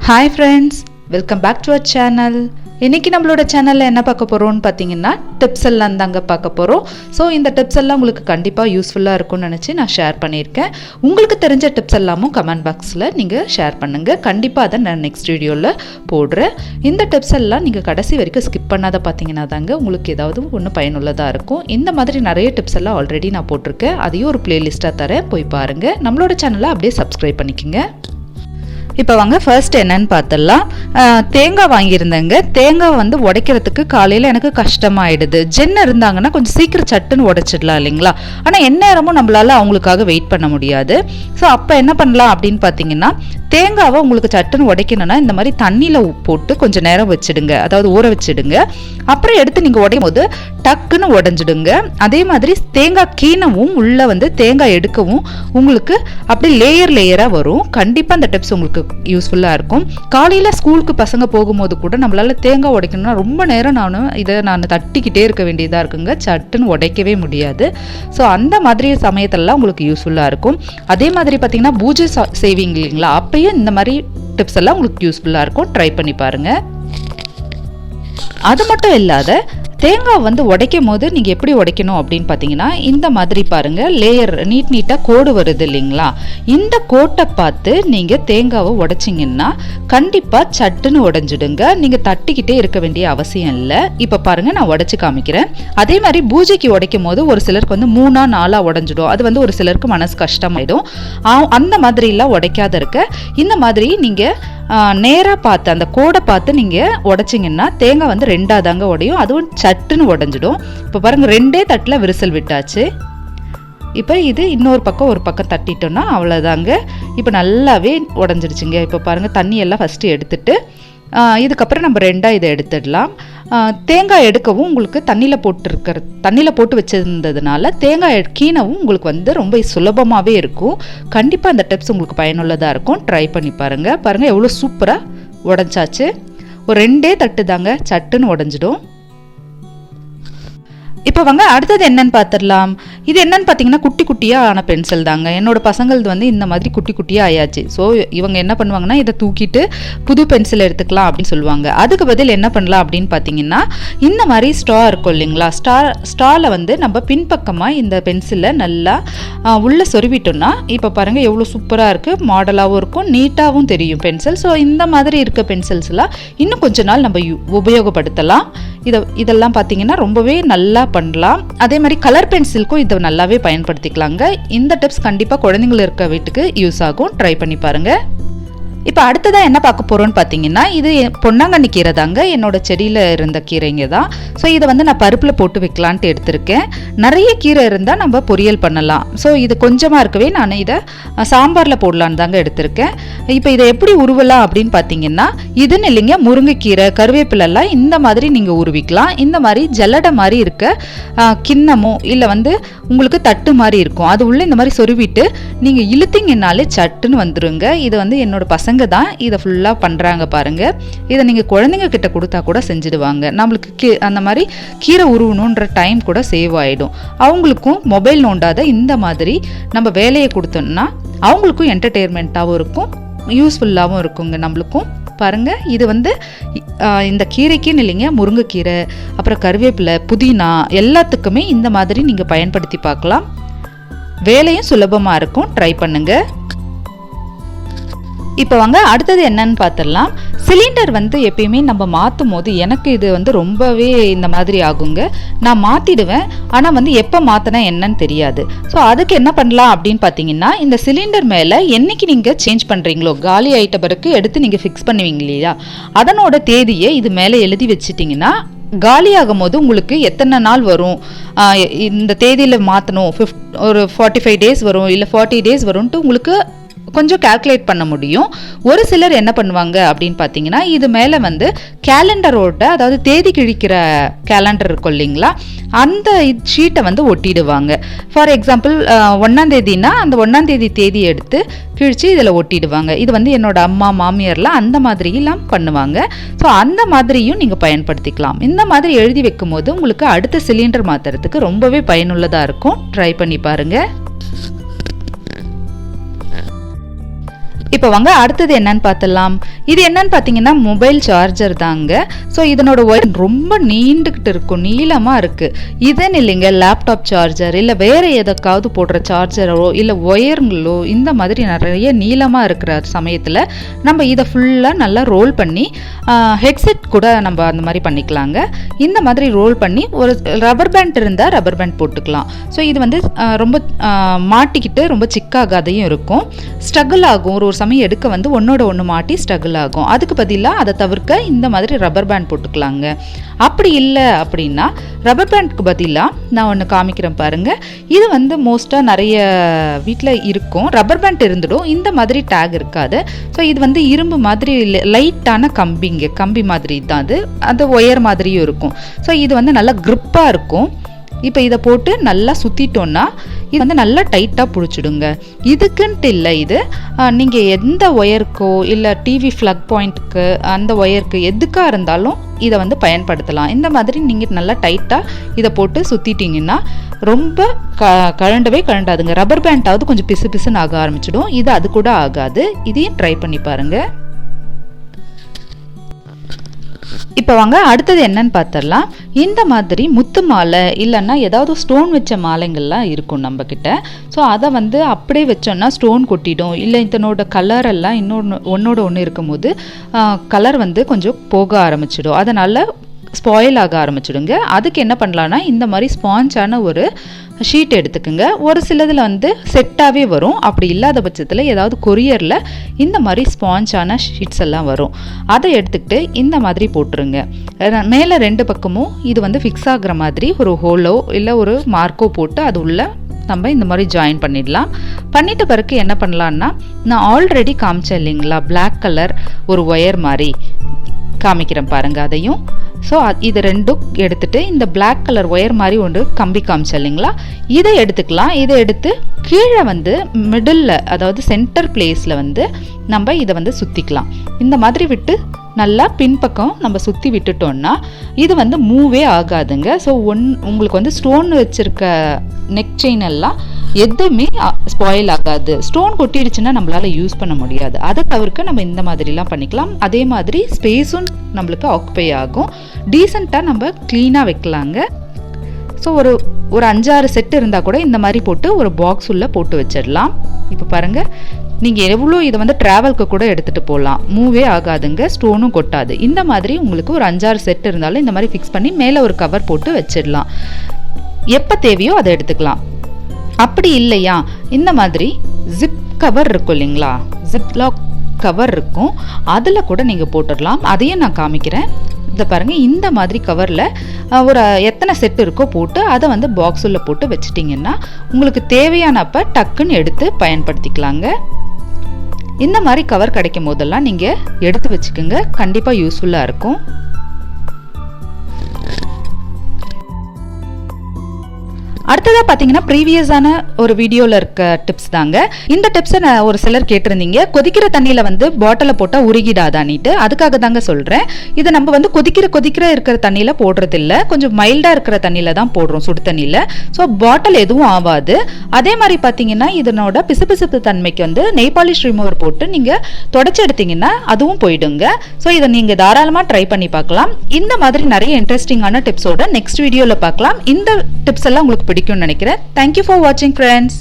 Hi friends, welcome back to our channel. இன்னைக்கு நம்மளோட சேனல்ல என்ன பார்க்க போறோம்னு பாத்தீங்கன்னா டிப்ஸ் எல்லாம் தாங்க பார்க்க போறோம். சோ இந்த டிப்ஸ் எல்லாம் உங்களுக்கு கண்டிப்பா யூஸ்ஃபுல்லா இருக்கும்னு நினைச்சு நான் ஷேர் பண்ணியிருக்கேன். உங்களுக்கு தெரிஞ்ச டிப்ஸ் எல்லாமும் கமெண்ட் பாக்ஸ்ல நீங்க ஷேர் பண்ணுங்க. கண்டிப்பா அதை நான் நெக்ஸ்ட் வீடியோல போடுறேன். இந்த டிப்ஸ் எல்லாம் நீங்க கடைசி வரைக்கும் ஸ்கிப் பண்ணாத பாத்தீங்கன்னா தாங்க உங்களுக்கு ஏதாவது ஒன்று பயனுள்ளதா இருக்கும். இந்த மாதிரி நிறைய டிப்ஸ் எல்லாம் ஆல்ரெடி நான் போட்டிருக்கேன். அதையும் ஒரு பிளேலிஸ்டா தரேன், போய் பாருங்க. நம்மளோட சேனலை அப்படியே சப்ஸ்கிரைப் பண்ணிக்கங்க. இப்போ வாங்க ஃபர்ஸ்ட் என்னன்னு பார்த்துடலாம். தேங்காய் வாங்கியிருந்தேங்க. தேங்காய் வந்து உடைக்கிறதுக்கு காலையில் எனக்கு கஷ்டமாயிடுது. ஜென் இருந்தாங்கன்னா கொஞ்சம் சீக்கிரம் சட்டுன்னு உடைச்சிடலாம் இல்லைங்களா? ஆனால் எந்நேரமும் நம்மளால அவங்களுக்காக வெயிட் பண்ண முடியாது. ஸோ அப்போ என்ன பண்ணலாம் அப்படின்னு பார்த்தீங்கன்னா, தேங்காவை உங்களுக்கு சட்டுன்னு உடைக்கணும்னா இந்த மாதிரி தண்ணியில் போட்டு கொஞ்சம் நேரம் வச்சுடுங்க, அதாவது ஊற வச்சுடுங்க. அப்புறம் எடுத்து நீங்கள் உடையும் போது டக்குன்னு உடஞ்சிடுங்க. அதே மாதிரி தேங்காய் கீனவும் உள்ள வந்து தேங்காய் எடுக்கவும் உங்களுக்கு அப்படி லேயர் லேயராக வரும். கண்டிப்பாக அந்த டிப்ஸ் உங்களுக்கு யூஸ்ஃபுல்லாக இருக்கும். காலையில் ஸ்கூலுக்கு பசங்க போகும்போது கூட நம்மளால தேங்காய் உடைக்கணும்னா ரொம்ப நேரம் நான் தட்டிக்கிட்டே இருக்க வேண்டியதாக இருக்குங்க. சட்டுன்னு உடைக்கவே முடியாது. ஸோ அந்த மாதிரி சமயத்திலலாம் உங்களுக்கு யூஸ்ஃபுல்லாக இருக்கும். அதே மாதிரி பார்த்தீங்கன்னா பூஜை செய்வீங்க இல்லைங்களா? அப்பயும் இந்த மாதிரி டிப்ஸ் எல்லாம் உங்களுக்கு யூஸ்ஃபுல்லாக இருக்கும். ட்ரை பண்ணி பாருங்க. அது மட்டும் இல்லாத தேங்காய் வந்து உடைக்கும் போது நீங்கள் எப்படி உடைக்கணும் அப்படின்னு பார்த்தீங்கன்னா, இந்த மாதிரி பாருங்கள், லேயர் நீட்டாக கோடு வருது இல்லைங்களா? இந்த கோட்டை பார்த்து நீங்கள் தேங்காவை உடைச்சிங்கன்னா கண்டிப்பாக சட்டுன்னு உடைஞ்சிடுங்க. நீங்கள் தட்டிக்கிட்டே இருக்க வேண்டிய அவசியம் இல்லை. இப்போ பாருங்கள், நான் உடைச்சி காமிக்கிறேன். அதே மாதிரி பூஜைக்கு உடைக்கும் போது ஒரு சிலருக்கு வந்து 3-4 உடைஞ்சிடும். அது வந்து ஒரு சிலருக்கு மனசு கஷ்டமாயிடும். அந்த மாதிரிலாம் உடைக்காத இருக்க இந்த மாதிரி நீங்கள் நேராக பார்த்து அந்த கோடை பார்த்து நீங்கள் உடைச்சிங்கன்னா தேங்காய் வந்து 2 தாங்க உடையும். அதுவும் சட்டுன்னு உடஞ்சிடும். இப்போ பாருங்கள், 2 தட்டில் விரிசல் விட்டாச்சு. இப்போ இது இன்னொரு பக்கம் ஒரு பக்கம் தட்டிட்டோம்னா அவ்வளோதாங்க. இப்போ நல்லாவே உடஞ்சிடுச்சுங்க. இப்போ பாருங்கள், தண்ணியெல்லாம் ஃபஸ்ட்டு எடுத்துட்டு இதுக்கப்புறம் நம்ம 2 இதை எடுத்துடலாம். தேங்காய் எடுக்கவும் உங்களுக்கு தண்ணியில் போட்டு வச்சிருந்ததுனால தேங்காய் கீனவும் உங்களுக்கு வந்து ரொம்ப சுலபமாகவே இருக்கும். கண்டிப்பாக அந்த டிப்ஸ் உங்களுக்கு பயனுள்ளதாக இருக்கும். ட்ரை பண்ணி பாருங்கள் எவ்வளோ சூப்பராக உடஞ்சாச்சு. ஒரு 2 தட்டு தாங்க, சட்டுன்னு உடஞ்சிடும். இப்போ வாங்க அடுத்தது என்னன்னு பார்த்துடலாம். இது என்னன்னு பார்த்தீங்கன்னா, குட்டி குட்டியாக ஆன பென்சில் தாங்க. என்னோட பசங்களது வந்து இந்த மாதிரி குட்டி குட்டியாக ஆயாச்சு. ஸோ இவங்க என்ன பண்ணுவாங்கன்னா, இதை தூக்கிட்டு புது பென்சில் எடுத்துக்கலாம் அப்படின்னு சொல்லுவாங்க. அதுக்கு பதில் என்ன பண்ணலாம் அப்படின்னு பார்த்தீங்கன்னா, இந்த மாதிரி ஸ்ட்ரா இருக்கும் இல்லைங்களா? ஸ்ட்ராவில் வந்து நம்ம பின்பக்கமாக இந்த பென்சிலை நல்லா உள்ளே சொருவிட்டோம்னா இப்போ பாருங்கள் எவ்வளோ சூப்பராக இருக்குது. மாடலாகவும் இருக்கும், நீட்டாகவும் தெரியும் பென்சில். ஸோ இந்த மாதிரி இருக்க பென்சில்ஸ்லாம் இன்னும் கொஞ்ச நாள் நம்ம உபயோகப்படுத்தலாம். இதெல்லாம் பார்த்தீங்கன்னா ரொம்பவே நல்லா பண்ணலாம். அதே மாதிரி கலர் பென்சிலுக்கும் இதை நல்லாவே பயன்படுத்திக்கலாங்க. இந்த டிப்ஸ் கண்டிப்பாக குழந்தைங்க இருக்க வீட்டுக்கு யூஸ் ஆகும். ட்ரை பண்ணி பாருங்கள். இப்போ அடுத்ததாக என்ன பார்க்க போகிறோன்னு பார்த்தீங்கன்னா, இது பொன்னாங்கண்ணி கீரை தாங்க. என்னோட செடியில் இருந்த கீரைங்க தான். ஸோ இதை வந்து நான் பருப்பில் போட்டு வைக்கலான்ட்டு எடுத்திருக்கேன். நிறைய கீரை இருந்தால் நம்ம பொரியல் பண்ணலாம். ஸோ இது கொஞ்சமாக இருக்கவே நான் இதை சாம்பாரில் போடலான்னு தாங்க எடுத்திருக்கேன். இப்போ இதை எப்படி உருவலாம் அப்படின்னு பார்த்தீங்கன்னா, இதுன்னு இல்லைங்க, முருங்கைக்கீரை, கருவேப்பிலெல்லாம் இந்த மாதிரி நீங்கள் உருவிக்கலாம். இந்த மாதிரி ஜல்லடை மாதிரி இருக்க கிண்ணமோ இல்லை வந்து உங்களுக்கு தட்டு மாதிரி இருக்கும், அது உள்ள இந்த மாதிரி சொருவிட்டு நீங்கள் இழுத்தீங்கன்னாலே சட்டுன்னு வந்துருங்க. இது வந்து என்னோட பசங்க தான் இதை ஃபுல்லாக பண்ணுறாங்க பாருங்க. இதை நீங்கள் குழந்தைங்க கிட்ட கொடுத்தா கூட செஞ்சுடுவாங்க. நம்மளுக்கு அந்த மாதிரி கீரை உருவணுன்ற டைம் கூட சேவ் ஆகிடும். அவங்களுக்கும் மொபைல் நோண்டாத இந்த மாதிரி நம்ம வேலையை கொடுத்தோம்னா அவங்களுக்கும் என்டர்டெயின்மெண்ட்டாகவும் இருக்கும், யூஸ்ஃபுல்லாகவும் இருக்குங்க நம்மளுக்கும். பாருங்க, இது வந்து இந்த கீரைக்குன்னு இல்லைங்க, முருங்கைக்கீரை, அப்புறம் கருவேப்பிலை, புதினா எல்லாத்துக்குமே இந்த மாதிரி நீங்கள் பயன்படுத்தி பார்க்கலாம். வேலையும் சுலபமாக இருக்கும். ட்ரை பண்ணுங்க. இப்போ வாங்க அடுத்தது என்னன்னு பார்த்துடலாம். சிலிண்டர் வந்து எப்பயுமே நம்ம மாற்றும் போது எனக்கு இது வந்து ரொம்பவே இந்த மாதிரி ஆகுங்க. நான் மாற்றிடுவேன், ஆனால் வந்து எப்போ மாற்றினா என்னன்னு தெரியாது. ஸோ அதுக்கு என்ன பண்ணலாம் அப்படின்னு பார்த்தீங்கன்னா, இந்த சிலிண்டர் மேலே என்னைக்கு நீங்கள் சேஞ்ச் பண்ணுறீங்களோ, காலி ஆகிட்ட பிறகு எடுத்து நீங்கள் ஃபிக்ஸ் பண்ணுவீங்க இல்லையா, அதனோட தேதியை இது மேலே எழுதி வச்சிட்டிங்கன்னா காலியாகும் போது உங்களுக்கு எத்தனை நாள் வரும், இந்த தேதியில் மாற்றணும், ஒரு 45 டேஸ் வரும் இல்லை 40 டேஸ் வரும்ன்ட்டு உங்களுக்கு கொஞ்சம் கால்குலேட் பண்ண முடியும். ஒரு சிலர் என்ன பண்ணுவாங்க அப்படின்னு பார்த்தீங்கன்னா, இது மேலே வந்து கேலண்டரோட, அதாவது தேதி கிழிக்கிற கேலண்டர் இருக்கும் இல்லைங்களா, அந்த ஷீட்டை வந்து ஒட்டிடுவாங்க. ஃபார் எக்ஸாம்பிள் 1ஆம் தேதினா அந்த 1ஆம் தேதி தேதியை எடுத்து கிழிச்சு இதில் ஒட்டிடுவாங்க. இது வந்து என்னோட அம்மா மாமியார்லாம் அந்த மாதிரிலாம் பண்ணுவாங்க. ஸோ அந்த மாதிரியும் நீங்கள் பயன்படுத்திக்கலாம். இந்த மாதிரி எழுதி வைக்கும் போது உங்களுக்கு அடுத்த சிலிண்டர் மாற்றுறதுக்கு ரொம்பவே பயனுள்ளதாக இருக்கும். ட்ரை பண்ணி பாருங்கள். இப்போ வாங்க அடுத்தது என்னன்னு பார்த்துடலாம். இது என்னன்னு பார்த்தீங்கன்னா மொபைல் சார்ஜர் தாங்க. ஸோ இதனோட ஒயர் ரொம்ப நீண்டுக்கிட்டு இருக்கும், நீளமாக இருக்குது. இதுன்னு இல்லைங்க, லேப்டாப் சார்ஜர் இல்லை வேறு எதுக்காவது போடுற சார்ஜரோ இல்லை ஒயருங்களோ இந்த மாதிரி நிறைய நீளமாக இருக்கிற சமயத்தில் நம்ம இதை ஃபுல்லாக நல்லா ரோல் பண்ணி ஹெட்செட் கூட நம்ம அந்த மாதிரி பண்ணிக்கலாங்க. இந்த மாதிரி ரோல் பண்ணி ஒரு ரப்பர் பேண்ட் இருந்தால் ரப்பர் பேண்ட் போட்டுக்கலாம். ஸோ இது வந்து ரொம்ப மாட்டிக்கிட்டு ரொம்ப சிக்காகாதையும் இருக்கும், ஸ்ட்ரகிள் ஆகும். ஒரு சமயம் எடுக்க வந்து ஒன்னோட ஒன்று மாட்டி ஸ்ட்ரகிள் ஆகும். அதுக்கு பதிலாக அதை தவிர்க்க இந்த மாதிரி ரப்பர் பேண்ட் போட்டுக்கலாங்க. அப்படி இல்லை அப்படின்னா ரப்பர் பேண்ட்க்கு பதிலாக நான் ஒன்று காமிக்கிறேன் பாருங்கள். இது வந்து மோஸ்ட்டாக நிறைய வீட்டில் இருக்கும், ரப்பர் பேண்ட் இருந்துடும், இந்த மாதிரி டேக் இருக்காது. ஸோ இது வந்து இரும்பு மாதிரி லைட்டான கம்பி மாதிரி தான் அது, அந்த ஒயர் மாதிரியும் இருக்கும். ஸோ இது வந்து நல்லா க்ரிப்பாக இருக்கும். இப்போ இதை போட்டு நல்லா சுற்றிட்டோன்னா இது வந்து நல்லா டைட்டாக பிடிச்சிடுங்க. இதுக்குன்ட்டு இல்லை, இது நீங்கள் எந்த ஒயருக்கோ இல்லை டிவி ஃப்ளக் பாயிண்ட்டுக்கு அந்த ஒயருக்கு எதுக்காக இருந்தாலும் இதை வந்து பயன்படுத்தலாம். இந்த மாதிரி நீங்கள் நல்லா டைட்டாக இதை போட்டு சுற்றிட்டிங்கன்னா ரொம்ப கழண்டவே கழண்டாதுங்க. ரப்பர் பேண்டாவது கொஞ்சம் பிசு பிசுன்னு ஆக ஆரம்பிச்சிடும், இது அது கூட ஆகாது. இதையும் ட்ரை பண்ணி பாருங்கள். இப்போ வாங்க அடுத்தது என்னன்னு பார்த்துடலாம். இந்த மாதிரி முத்து மாலை இல்லைன்னா ஏதாவது ஸ்டோன் வச்ச மாலைங்கள்லாம் இருக்கும் நம்மக்கிட்ட. ஸோ அதை வந்து அப்படியே வச்சோன்னா ஸ்டோன் கொட்டிடும், இல்லை இதனோட கலர் எல்லாம் ஒன்னோட ஒன்று இருக்கும் போது கலர் வந்து கொஞ்சம் போக ஆரம்பிச்சிடும், அதனால் ஸ்பாயில் ஆக ஆரம்பிச்சிடுங்க. அதுக்கு என்ன பண்ணலான்னா இந்த மாதிரி ஸ்பாஞ்சான ஒரு ஷீட் எடுத்துக்குங்க. ஒரு சிலதில் வந்து செட்டாகவே வரும், அப்படி இல்லாத பட்சத்தில் ஏதாவது கொரியரில் இந்த மாதிரி ஸ்பாஞ்சான ஷீட்ஸ் எல்லாம் வரும். அதை எடுத்துக்கிட்டு இந்த மாதிரி போட்டுருங்க. மேலே 2 பக்கமும் இது வந்து ஃபிக்ஸ் ஆகுற மாதிரி ஒரு ஹோலோ இல்லை ஒரு மார்க்கோ போட்டு அது உள்ள நம்ம இந்த மாதிரி ஜாயின் பண்ணிடலாம். பண்ணிட்ட பிறகு என்ன பண்ணலான்னா நான் ஆல்ரெடி காமிச்சேன் இல்லைங்களா, பிளாக் கலர் ஒரு ஒயர் மாதிரி காமிக்கிறேன் பாருங்க. அதையும் ஸோ இது ரெண்டும் எடுத்துட்டு இந்த பிளாக் கலர் ஒயர் மாதிரி ஒன்று கம்பி காமிச்சா இல்லைங்களா, இதை எடுத்துக்கலாம். இதை எடுத்து கீழே வந்து மிடில் அதாவது சென்டர் பிளேஸில் வந்து நம்ம இதை வந்து சுற்றிக்கலாம். இந்த மாதிரி விட்டு நல்லா பின்பக்கம் நம்ம சுற்றி விட்டுட்டோம்னா இது வந்து மூவே ஆகாதுங்க. ஸோ உங்களுக்கு வந்து ஸ்டோன் வச்சுருக்க நெக் செயின் எல்லாம் எதுவுமே ஸ்பாயில் ஆகாது. ஸ்டோன் கொட்டிடுச்சுன்னா நம்மளால யூஸ் பண்ண முடியாது. அதை தவிர்க்க நம்ம இந்த மாதிரிலாம் பண்ணிக்கலாம். அதே மாதிரி ஸ்பேஸும் நம்மளுக்கு ஆக்குபை ஆகும், டீசெண்டாக நம்ம க்ளீனாக வைக்கலாங்க. ஸோ ஒரு 5-6 செட்டு இருந்தால் கூட இந்த மாதிரி போட்டு ஒரு பாக்ஸ் உள்ள போட்டு வச்சிடலாம். இப்போ பாருங்கள், நீங்கள் எவ்வளோ இதை வந்து ட்ராவல்க்கு கூட எடுத்துகிட்டு போகலாம், மூவே ஆகாதுங்க, ஸ்டோனும் கொட்டாது. இந்த மாதிரி உங்களுக்கு ஒரு 5-6 செட் இருந்தாலும் இந்த மாதிரி ஃபிக்ஸ் பண்ணி மேலே ஒரு கவர் போட்டு வச்சிடலாம். எப்போ தேவையோ அதை எடுத்துக்கலாம். அப்படி இல்லையா இந்த மாதிரி ஜிப் கவர் இருக்கும் இல்லைங்களா, ஜிப்லாக் கவர் இருக்கும், அதில் கூட நீங்கள் போட்டுடலாம். அதையும் நான் காமிக்கிறேன். இதை பாருங்கள், இந்த மாதிரி கவரில் ஒரு எத்தனை செட் இருக்கோ போட்டு அதை வந்து பாக்ஸில் போட்டு வச்சிட்டிங்கன்னா உங்களுக்கு தேவையானப்போ டக்குன்னு எடுத்து பயன்படுத்திக்கலாங்க. இந்த மாதிரி கவர் கிடைக்கும் போதெல்லாம் நீங்கள் எடுத்து வச்சுக்கோங்க, கண்டிப்பாக யூஸ்ஃபுல்லாக இருக்கும். அடுத்ததாக பார்த்தீங்கன்னா ப்ரீவியஸான ஒரு வீடியோவில் இருக்க டிப்ஸ் தாங்க. இந்த டிப்ஸை நான் ஒரு சிலர் கேட்டிருந்தீங்க, கொதிக்கிற தண்ணியில் வந்து பாட்டிலை போட்டால் உருகிடாதானிட்டு. அதுக்காக தாங்க சொல்கிறேன். இதை நம்ம வந்து கொதிக்கிற இருக்கிற தண்ணியில் போடுறதில்ல, கொஞ்சம் மைல்டாக இருக்கிற தண்ணியில் தான் போடுறோம், சுடு தண்ணியில். ஸோ பாட்டில் எதுவும் ஆகாது. அதே மாதிரி பார்த்தீங்கன்னா இதனோட பிசுபிசுப்பு தன்மைக்கு வந்து நெய் பாலிஷ் ரிமூவர் போட்டு நீங்கள் தொடச்சி எடுத்தீங்கன்னா அதுவும் போயிடுங்க. ஸோ இதை நீங்கள் தாராளமாக ட்ரை பண்ணி பார்க்கலாம். இந்த மாதிரி நிறைய இன்ட்ரெஸ்டிங்கான டிப்ஸோட நெக்ஸ்ட் வீடியோவில் பார்க்கலாம். இந்த டிப்ஸ் எல்லாம் உங்களுக்கு பிடிக்கும்னு நினைக்கிறேன். Thank you for watching, friends.